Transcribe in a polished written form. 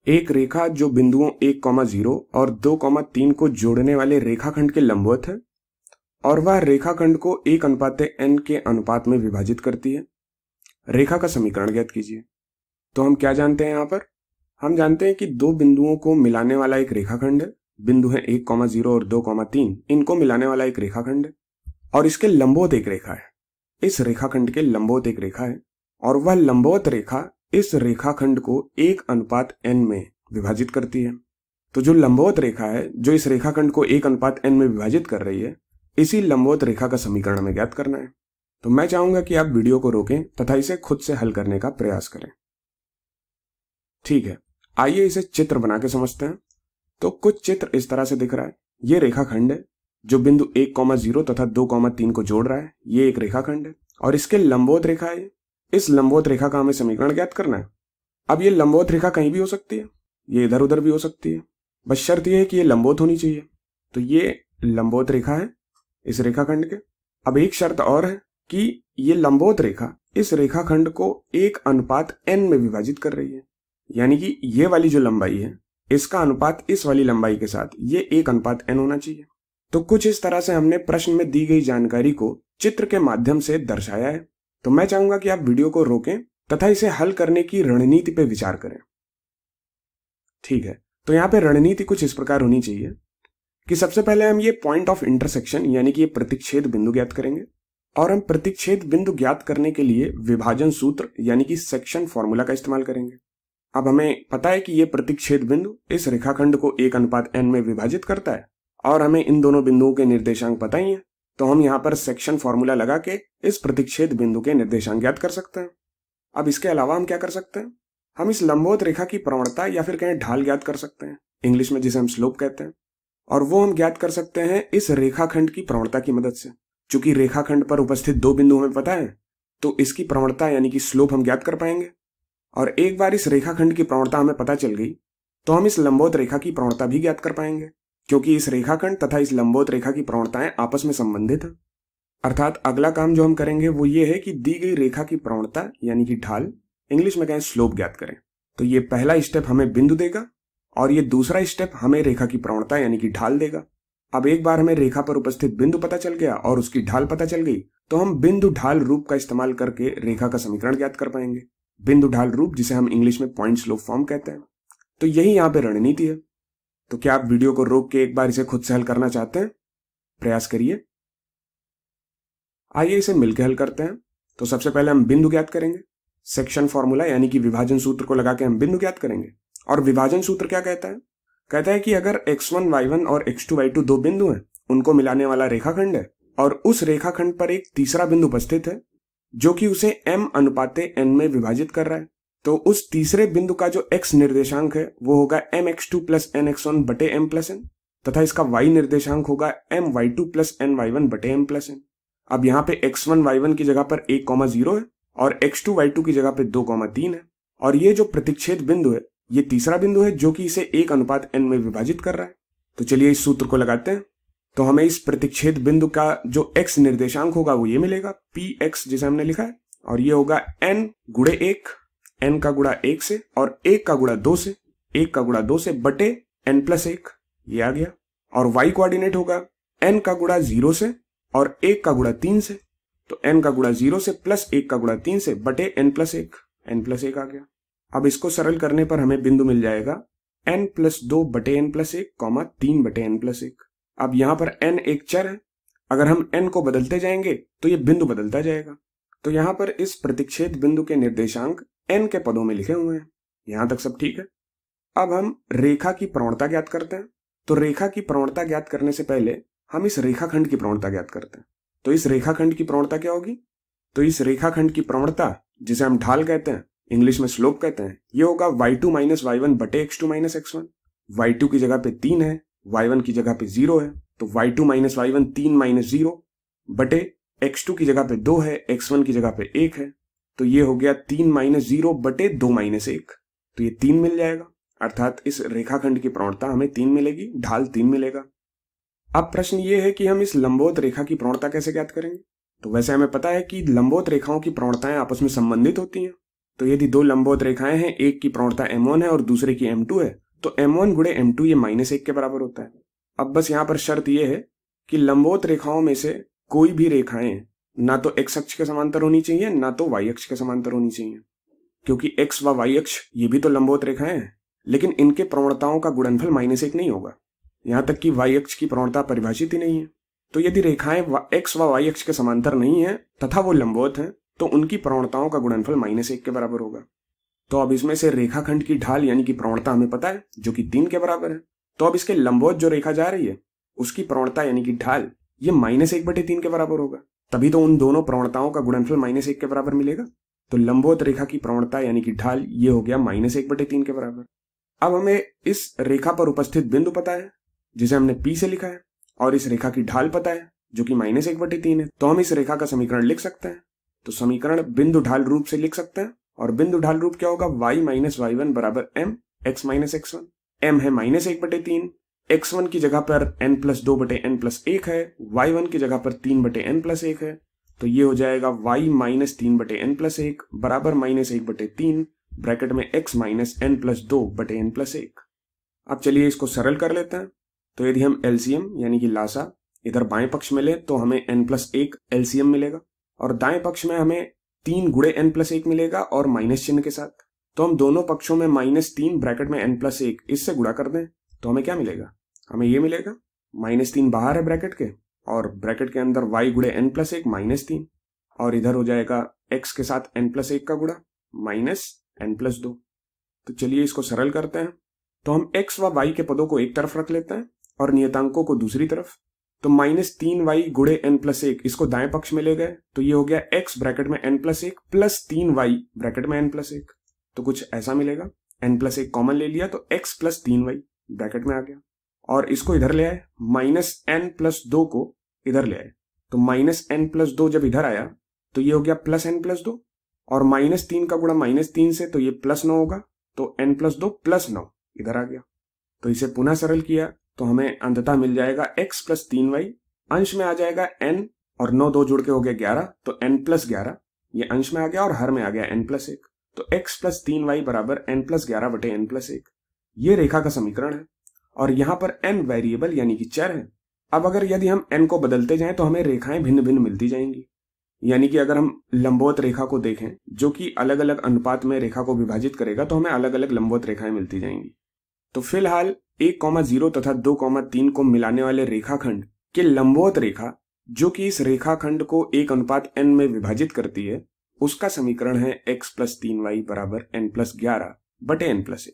एक रेखा जो बिंदुओं 1,0 और 2,3 को जोड़ने वाले रेखाखंड के लंबवत है और वह रेखाखंड को 1:n के अनुपात में विभाजित करती है। रेखा का समीकरण ज्ञात कीजिए। तो हम क्या जानते हैं यहाँ पर? हम जानते हैं कि दो बिंदुओं को मिलाने वाला एक रेखाखंड है। बिंदु है 1,0 और 2,3, इनको मिलाने वाला एक रेखाखंड है और इसके लंबवत एक रेखा है। इस रेखाखंड के लंबवत एक रेखा है और वह लंबवत रेखा इस रेखाखंड को 1:n में विभाजित करती है। तो जो लंबवत रेखा है जो इस रेखाखंड को 1:n में विभाजित कर रही है, इसी लंबवत रेखा का समीकरण हमें ज्ञात करना है। तो मैं चाहूंगा कि आप वीडियो को रोकें तथा इसे खुद से हल करने का प्रयास करें। ठीक है, आइए इसे चित्र बना के समझते हैं। तो कुछ चित्र इस तरह से दिख रहा है। ये रेखाखंड है जो बिंदु 1,0 तथा 2,3 को जोड़ रहा है। ये एक रेखाखंड है और इसके लंबवत रेखा है। इस लंबवत रेखा का हमें समीकरण ज्ञात करना है। अब ये लंबवत रेखा कहीं भी हो सकती है, ये इधर उधर भी हो सकती है, बस शर्त यह है कि ये लंबवत होनी चाहिए। तो ये लंबवत रेखा है इस रेखाखंड के। अब एक शर्त और है कि ये लंबवत रेखा इस रेखाखंड को 1:n में विभाजित कर रही है, यानी कि ये वाली जो लंबाई है इसका अनुपात इस वाली लंबाई के साथ ये 1:n होना चाहिए। तो कुछ इस तरह से हमने प्रश्न में दी गई जानकारी को चित्र के माध्यम से दर्शाया है। तो मैं चाहूंगा कि आप वीडियो को रोकें तथा इसे हल करने की रणनीति पर विचार करें। ठीक है, तो यहाँ पे रणनीति कुछ इस प्रकार होनी चाहिए कि सबसे पहले हम ये पॉइंट ऑफ इंटरसेक्शन यानी कि ये प्रतिच्छेद बिंदु ज्ञात करेंगे और हम प्रतिच्छेद बिंदु ज्ञात करने के लिए विभाजन सूत्र यानी कि सेक्शन फॉर्मूला का इस्तेमाल करेंगे। अब हमें पता है कि ये प्रतिच्छेद बिंदु इस रेखाखंड को 1:n में विभाजित करता है और हमें इन दोनों बिंदुओं के निर्देशांक पता ही है। तो हम यहाँ पर सेक्शन फॉर्मूला लगा के इस प्रतिच्छेद बिंदु के निर्देशांक ज्ञात कर सकते हैं। अब इसके अलावा हम क्या कर सकते हैं? हम इस लंबवत रेखा की प्रवणता या फिर कहें ढाल ज्ञात कर सकते हैं, इंग्लिश में जिसे हम स्लोप कहते हैं। और वो हम ज्ञात कर सकते हैं इस रेखाखंड की प्रवणता की मदद से। चूंकि रेखाखंड पर उपस्थित दो बिंदु हमें पता है, तो इसकी प्रवणता यानी कि स्लोप हम ज्ञात कर पाएंगे। और एक बार इस रेखाखंड की प्रवणता हमें पता चल गई तो हम इस लंबवत रेखा की प्रवणता भी ज्ञात कर पाएंगे, क्योंकि इस रेखाखंड तथा इस लंबवत रेखा की प्रवणताएं आपस में संबंधित हैं। अर्थात अगला काम जो हम करेंगे वो ये है कि दी गई रेखा की प्रवणता यानी कि ढाल, इंग्लिश में कहें स्लोप, ज्ञात करें। तो ये पहला स्टेप हमें बिंदु देगा और ये दूसरा स्टेप हमें रेखा की प्रवणता यानी कि ढाल देगा। अब एक बार हमें रेखा पर उपस्थित बिंदु पता चल गया और उसकी ढाल पता चल गई तो हम बिंदु ढाल रूप का इस्तेमाल करके रेखा का समीकरण ज्ञात कर पाएंगे। बिंदु ढाल रूप जिसे हम इंग्लिश में पॉइंट स्लोप फॉर्म कहते हैं। तो यही यहाँ पे रणनीति है। तो क्या आप वीडियो को रोक के एक बार इसे खुद से हल करना चाहते हैं? प्रयास करिए। आइए इसे मिलकर हल करते हैं। तो सबसे पहले हम बिंदु ज्ञात करेंगे। सेक्शन फॉर्मूला यानी कि विभाजन सूत्र को लगा के हम बिंदु ज्ञात करेंगे। और विभाजन सूत्र क्या कहता है? कहता है कि अगर x1 y1 और x2 y2 दो बिंदु हैं, उनको मिलाने वाला रेखाखंड है और उस रेखाखंड पर एक तीसरा बिंदु उपस्थित है जो कि उसे m/n में विभाजित कर रहा है, तो उस तीसरे बिंदु का जो x निर्देशांक है वो होगा mx2 + nx1 बटे m+n तथा इसका y निर्देशांक होगा my2 + ny1 बटे m+n। अब यहाँ पे x1 y1 की जगह पर 1,0 है और x2 y2 की जगह पे 2,3 है और ये जो प्रतिच्छेद बिंदु है ये तीसरा बिंदु है जो कि इसे 1:n में विभाजित कर रहा है। तो चलिए इस सूत्र को लगाते हैं। तो हमें इस प्रतिच्छेद बिंदु का जो x निर्देशांक होगा वो ये मिलेगा px जिसे हमने लिखा है, और ये होगा n गुणे 1, n का गुणा 1 से और 1 का गुणा 2 से, 1 का गुणा 2 से बटे n+1, ये आ गया। और y कोऑर्डिनेट होगा n का गुणा 0 से और 1 का गुणा 3 से, तो n का गुणा 0 से प्लस 1 का गुणा 3 से बटे n+1, n+1 आ गया। अब इसको सरल करने पर हमें बिंदु मिल जाएगा n+2 बटे n+1, 3 बटे n+1। अब यहाँ पर n एक चर है, अगर हम n को बदलते जाएंगे तो ये बिंदु बदलता जाएगा। तो यहाँ पर इस प्रतिच्छेद बिंदु के निर्देशांक n के पदों में लिखे हुए हैं। यहाँ तक सब ठीक है। अब हम रेखा की प्रवणता ज्ञात करते हैं। तो रेखा की प्रवणता ज्ञात करने से पहले हम इस रेखाखंड की प्रवणता ज्ञात करते हैं। तो इस रेखाखंड की प्रवणता क्या होगी? तो इस रेखाखंड की प्रवणता जिसे हम ढाल कहते हैं, इंग्लिश में स्लोप कहते हैं, ये होगा y2 - y1 बटे x2 - x1। y2 की जगह पे 3 है, y1 की जगह पे 0 है, तो y2 - y1 3 - 0 बटे x2 की जगह पे 2 है, x1 की जगह पे 1 है, तो ये हो गया 3 - 0 बटे 2 - 1, तो ये 3 मिल जाएगा। अर्थात इस रेखाखंड की प्रवणता हमें 3 मिलेगी, ढाल 3 मिलेगा। अब प्रश्न ये है कि हम इस लंबवत रेखा की प्रवणता कैसे ज्ञात करेंगे? तो वैसे हमें पता है कि लंबवत रेखाओं की प्रवणताएं आपस में संबंधित होती हैं। तो यदि दो लंबवत रेखाएं हैं, एक की प्रवणता m1 है और दूसरे की m2 है, तो m1 गुणे m2 ये -1 के बराबर होता है। अब बस यहां पर शर्त यह है कि लंबवत रेखाओं में से कोई भी रेखाएं ना तो x अक्ष के समांतर होनी चाहिए ना तो y अक्ष के समांतर होनी चाहिए, क्योंकि x व y अक्ष ये भी तो लंबवत रेखाएं हैं, लेकिन इनके प्रवणताओं का गुणनफल -1 नहीं होगा। यहां तक कि y अक्ष की प्रवणता परिभाषित ही नहीं है। तो यदि रेखाएं x व y अक्ष के समांतर नहीं है तथा वो लंबवत हैं, तो उनकी प्रवणताओं का गुणनफल -1 के बराबर होगा। तो अब इसमें से रेखाखंड की ढाल यानी कि प्रवणता हमें पता है, जो कि 3 के बराबर है। तो अब इसके लंबवत जो रेखा जा रही है उसकी प्रवणता यानी कि ढाल ये -1/3 के बराबर होगा, तभी तो उन दोनों प्रवणताओं का गुणनफल -1 के बराबर मिलेगा। तो लंबवत रेखा की प्रवणता यानी कि ढाल ये हो गया -1/3 के बराबर। अब हमें इस रेखा पर उपस्थित बिंदु पता है जिसे हमने P से लिखा है, और इस रेखा की ढाल पता है जो कि -1/3 है। तो हम इस रेखा का समीकरण लिख सकते हैं। तो समीकरण बिंदु ढाल रूप से लिख सकते हैं, और बिंदु ढाल रूप क्या होगा, y - y1 बराबर m x - x1। m है -1/3, x1 की जगह पर n+2/n+1 है, y1 की जगह पर 3/n+1 है। तो ये हो जाएगा y - 3/n+1 बराबर -1/3 ब्रैकेट में x - n+2/n+1। अब चलिए इसको सरल कर लेते हैं। तो यदि हम LCM यानी कि लासा इधर बाएं पक्ष में ले तो हमें n+1 LCM मिलेगा, और दाएं पक्ष में हमें 3 गुणे n+1 मिलेगा और माइनस चिन्ह के साथ। तो हम दोनों पक्षों में -3 ब्रैकेट में n+1 इससे गुणा कर दें तो हमें क्या मिलेगा, हमें ये मिलेगा -3 बाहर है ब्रैकेट के, और ब्रैकेट के अंदर y गुणे n+1 -3, और इधर हो जाएगा x के साथ n+1 का गुणा -n+2। तो चलिए इसको सरल करते हैं। तो हम x व y के पदों को एक तरफ रख लेते हैं और नियतांकों को दूसरी तरफ। तो -3y गुणे n+1 इसको दाएं पक्ष में ले गए, तो ये हो गया x ब्रैकेट में n+1 प्लस 3y ब्रैकेट में n+1। तो कुछ ऐसा मिलेगा, n+1 कॉमन ले लिया तो x प्लस 3y ब्रैकेट में आ गया, और इसको इधर ले आए, -n+2 को इधर ले आए। तो -n+2 जब इधर आया तो ये हो गया +n+2, और -3 का गुणा -3 से तो ये +9 होगा, तो n+2 +9 इधर आ गया। तो इसे पुनः सरल किया तो हमें अंततः मिल जाएगा x प्लस 3y, अंश में आ जाएगा n, और 9 2 जुड़ के हो गया 11, तो n+11 ये अंश में आ गया और हर में आ गया n+1। तो x प्लस 3y बराबर n+11/n+1 ये रेखा का समीकरण है, और यहाँ पर n वेरिएबल यानी कि चर है। अब अगर यदि हम n को बदलते जाएं तो हमें रेखाएं भिन्न भिन्न मिलती जाएंगी। यानी कि अगर हम लंबवत रेखा को देखें जो कि अलग अलग अनुपात में रेखा को विभाजित करेगा, तो हमें अलग अलग लंबवत रेखाएं मिलती जाएंगी। तो फिलहाल 1,0 तथा 2,3 को मिलाने वाले रेखाखंड के लंबवत रेखा जो कि इस रेखाखंड को 1:n में विभाजित करती है, उसका समीकरण है x प्लस 3y बराबर n+11/n+1।